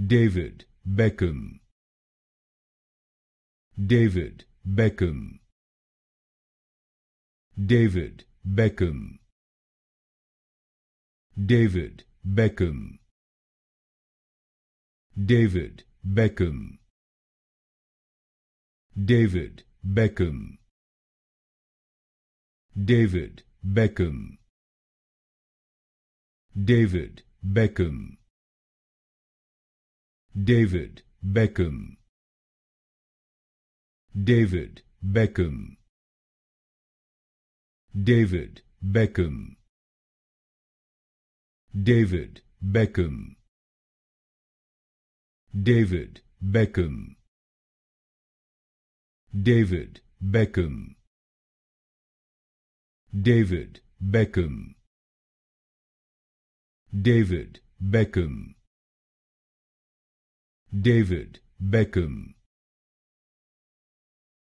David Beckham. David Beckham. David Beckham. David Beckham. David Beckham. David Beckham. David Beckham. David Beckham. David Beckham. David Beckham. David Beckham. David Beckham. David Beckham. David Beckham. David Beckham. David Beckham. David Beckham.